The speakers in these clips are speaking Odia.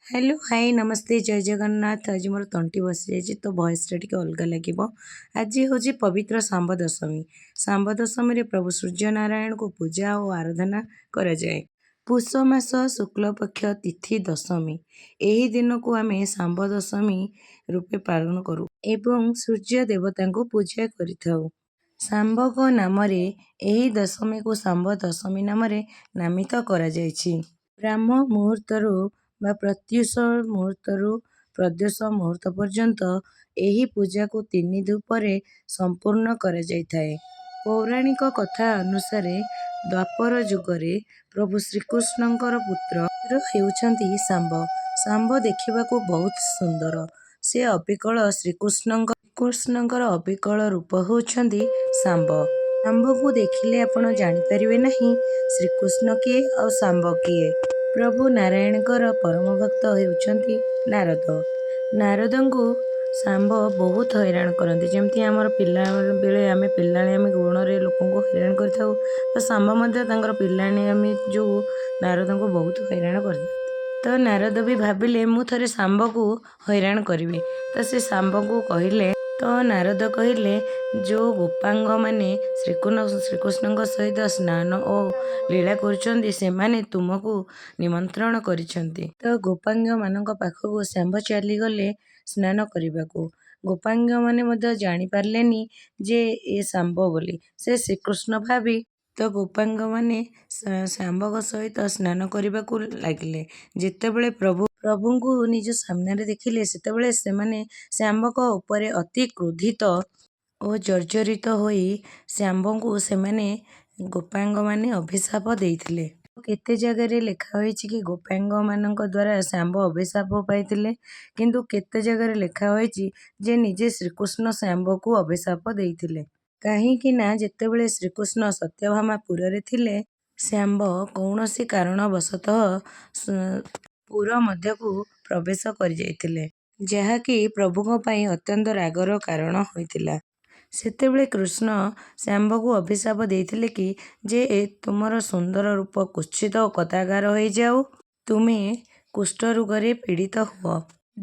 हेलो हाय नमस्ते जय जगन्नाथ। आज मोर तंटी बसी जाइए तो भयसटा टिके अलग लगे। आज हूँ पवित्र सांब दशमी। सांब दशमी प्रभु सूर्य नारायण को पूजा और आराधना करा जाए। पुष मास शुक्ल पक्ष तिथि दशमी यही दिन को आम सांब दशमी रूपे पालन करूँ एवं सूर्य देवता को पूजा करिथाउ। सांब को नाम यही दशमी को सांब दशमी नाम नामित करा जायछि। ब्राह्म मुहूर्तरू बा प्रत्यूष मुहूर्तरू प्रदोष मुहूर्त पर्यंत ଏହି ପୂଜାକୁ 3 ଧୂପରେ ସମ୍ପୂର୍ଣ୍ଣ କରାଯାଇଥାଏ। ପୌରାଣିକ କଥା ଅନୁସାରେ ଦ୍ୱାପର ଯୁଗରେ ପ୍ରଭୁ ଶ୍ରୀକୃଷ୍ଣଙ୍କର ପୁତ୍ର ହେଉଛନ୍ତି ଶାମ୍ବ। ଶାମ୍ବ ଦେଖିବାକୁ ବହୁତ ସୁନ୍ଦର। ସେ ଅବିକଳ ଶ୍ରୀକୃଷ୍ଣଙ୍କର ଅବିକଳ ରୂପ ହେଉଛନ୍ତି ଶାମ୍ବ। ଶାମ୍ବକୁ ଦେଖିଲେ ଆପଣ ଜାଣିପାରିବେ ନାହିଁ ଶ୍ରୀକୃଷ୍ଣ କିଏ ଆଉ ଶାମ୍ବ କିଏ। ପ୍ରଭୁ ନାରାୟଣଙ୍କର ପରମ ଭକ୍ତ ହେଉଛନ୍ତି ନାରଦ। ନାରଦଙ୍କୁ ଶାମ୍ବ ବହୁତ ହଇରାଣ କରନ୍ତି। ଯେମିତି ଆମର ପିଲାବେଳେ ଆମେ ଗୁଣରେ ଲୋକଙ୍କୁ ହଇରାଣ କରିଥାଉ, ତ ଶାମ୍ବ ମଧ୍ୟ ତାଙ୍କର ପିଲାଳିଆମି ଯୋଗୁଁ ନାରଦଙ୍କୁ ବହୁତ ହଇରାଣ କରିଥାନ୍ତି। ତ ନାରଦ ବି ଭାବିଲେ ମୁଁ ଥରେ ଶାମ୍ବକୁ ହଇରାଣ କରିବି। ତ ସେ ଶାମ୍ବକୁ କହିଲେ, ତ ନାରଦ କହିଲେ ଯେଉଁ ଗୋପାଙ୍ଗମାନେ ଶ୍ରୀକୃଷ୍ଣଙ୍କ ସହିତ ସ୍ନାନ ଓ ଲୀଳା କରୁଛନ୍ତି ସେମାନେ ତୁମକୁ ନିମନ୍ତ୍ରଣ କରିଛନ୍ତି। ତ ଗୋପାଙ୍ଗମାନଙ୍କ ପାଖକୁ ଶାମ୍ବ ଚାଲିଗଲେ ସ୍ନାନ କରିବାକୁ। ଗୋପାଙ୍ଗମାନେ ମଧ୍ୟ ଜାଣିପାରିଲେନି ଯେ ଏ ଶାମ୍ବ ବୋଲି। ସେ ଶ୍ରୀକୃଷ୍ଣ ଭାବି ତ ଗୋପାଙ୍ଗମାନେ ଶାମ୍ବଙ୍କ ସହିତ ସ୍ନାନ କରିବାକୁ ଲାଗିଲେ। ଯେତେବେଳେ ପ୍ରଭୁଙ୍କୁ ନିଜ ସାମ୍ନାରେ ଦେଖିଲେ ସେତେବେଳେ ସେମାନେ ଶାମ୍ବଙ୍କ ଉପରେ ଅତି କ୍ରୋଧିତ ଓ ଜର୍ଜରିତ ହୋଇ ଶାମ୍ବଙ୍କୁ ସେମାନେ ଗୋପାଙ୍ଗମାନେ ଅଭିଶାପ ଦେଇଥିଲେ। କେତେ ଜାଗାରେ ଲେଖା ହୋଇଛି କି ଗୋପାଙ୍ଗମାନଙ୍କ ଦ୍ୱାରା ଶାମ୍ବ ଅଭିଶାପ ପାଇଥିଲେ, କିନ୍ତୁ କେତେ ଜାଗାରେ ଲେଖା ହୋଇଛି ଯେ ନିଜେ ଶ୍ରୀକୃଷ୍ଣ ଶାମ୍ବକୁ ଅଭିଶାପ ଦେଇଥିଲେ। କାହିଁକି ନା ଯେତେବେଳେ ଶ୍ରୀକୃଷ୍ଣ ସତ୍ୟଭାମାପୁରରେ ଥିଲେ ଶାମ୍ବ କୌଣସି କାରଣବଶତଃ ପୁର ମଧ୍ୟକୁ ପ୍ରବେଶ କରିଯାଇଥିଲେ, ଯାହାକି ପ୍ରଭୁଙ୍କ ପାଇଁ ଅତ୍ୟନ୍ତ ରାଗର କାରଣ ହୋଇଥିଲା। ସେତେବେଳେ କୃଷ୍ଣ ଶାମ୍ବକୁ ଅଭିଶାପ ଦେଇଥିଲେ କି ଯେ ତୁମର ସୁନ୍ଦର ରୂପ କୁତ୍ସିତ ଓ କଦାକାର ହୋଇଯାଉ, ତୁମେ କୁଷ୍ଠରୋଗରେ ପୀଡ଼ିତ ହୁଅ।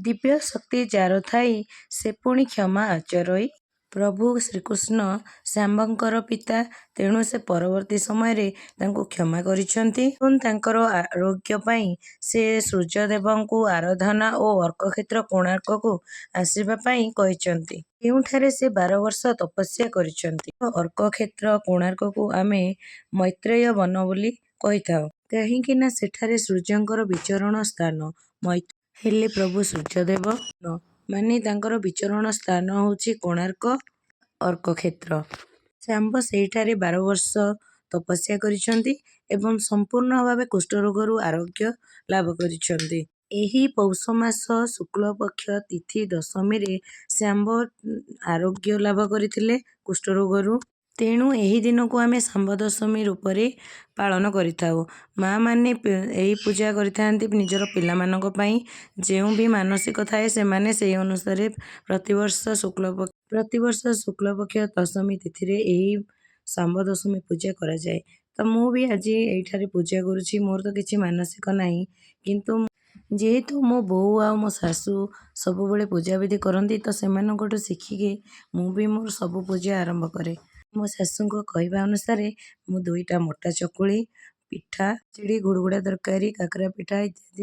ଦିବ୍ୟ ଶକ୍ତି ଯାର ଥାଇ ସେ ପୁଣି କ୍ଷମା ଆଚରଇ। ପ୍ରଭୁ ଶ୍ରୀକୃଷ୍ଣ ଶାମ୍ବଙ୍କର ପିତା, ତେଣୁ ସେ ପରବର୍ତ୍ତୀ ସମୟରେ ତାଙ୍କୁ କ୍ଷମା କରିଛନ୍ତି ଏବଂ ତାଙ୍କର ଆରୋଗ୍ୟ ପାଇଁ ସେ ସୂର୍ଯ୍ୟଦେବଙ୍କୁ ଆରାଧନା ଓ ଅର୍କକ୍ଷେତ୍ର କୋଣାର୍କକୁ ଆସିବା ପାଇଁ କହିଛନ୍ତି, ଯେଉଁଠାରେ ସେ 12 ବର୍ଷ ତପସ୍ୟା କରିଛନ୍ତି। ଅର୍କକ୍ଷେତ୍ର କୋଣାର୍କକୁ ଆମେ ମୈତ୍ରେୟ ବନ ବୋଲି କହିଥାଉ, କାହିଁକି ନା ସେଠାରେ ସୂର୍ଯ୍ୟଙ୍କର ବିଚରଣ ସ୍ଥାନ। ହେଲେ ପ୍ରଭୁ ସୂର୍ଯ୍ୟଦେବ ମାନେ ତାଙ୍କର ବିଚରଣ ସ୍ଥାନ ହେଉଛି କୋଣାର୍କ ଅର୍କକ୍ଷେତ୍ର। ଶାମ୍ବ ସେହିଠାରେ 12 ବର୍ଷ ତପସ୍ୟା କରିଛନ୍ତି ଏବଂ ସମ୍ପୂର୍ଣ୍ଣ ଭାବେ କୁଷ୍ଠରୋଗରୁ ଆରୋଗ୍ୟ ଲାଭ କରିଛନ୍ତି। ଏହି ପୌଷ ମାସ ଶୁକ୍ଳପକ୍ଷ ତିଥି ଦଶମୀରେ ଶାମ୍ବ ଆରୋଗ୍ୟ ଲାଭ କରିଥିଲେ କୁଷ୍ଠରୋଗରୁ। ତେଣୁ ଏହି ଦିନକୁ ଆମେ ଶାମ୍ବ ଦଶମୀ ରୂପରେ ପାଳନ କରିଥାଉ। ମା' ମାନେ ଏହି ପୂଜା କରିଥାନ୍ତି ନିଜର ପିଲାମାନଙ୍କ ପାଇଁ। ଯେଉଁ ବି ମାନସିକ ଥାଏ ସେମାନେ ସେହି ଅନୁସାରେ ପ୍ରତିବର୍ଷ ଶୁକ୍ଳପକ୍ଷ ଦଶମୀ ତିଥିରେ ଏହି ଶାମ୍ବ ଦଶମୀ ପୂଜା କରାଯାଏ। ତ ମୁଁ ବି ଆଜି ଏଇଠାରେ ପୂଜା କରୁଛି। ମୋର ତ କିଛି ମାନସିକ ନାହିଁ, କିନ୍ତୁ ଯେହେତୁ ମୋ ବୋଉ ଆଉ ମୋ ଶାଶୁ ସବୁବେଳେ ପୂଜାବିଧି କରନ୍ତି, ତ ସେମାନଙ୍କଠୁ ଶିଖିକି ମୁଁ ବି ମୋର ସବୁ ପୂଜା ଆରମ୍ଭ କରେ। ମୋ ଶାଶୁଙ୍କ କହିବା ଅନୁସାରେ ମୁଁ 2ଟା ମୋଟା ଚକୁଳି ପିଠା, ଖିଚିଡ଼ି, ଗୁଡ଼ଗୁଡ଼ା ତରକାରୀ, କାକରା ପିଠା ଇତ୍ୟାଦି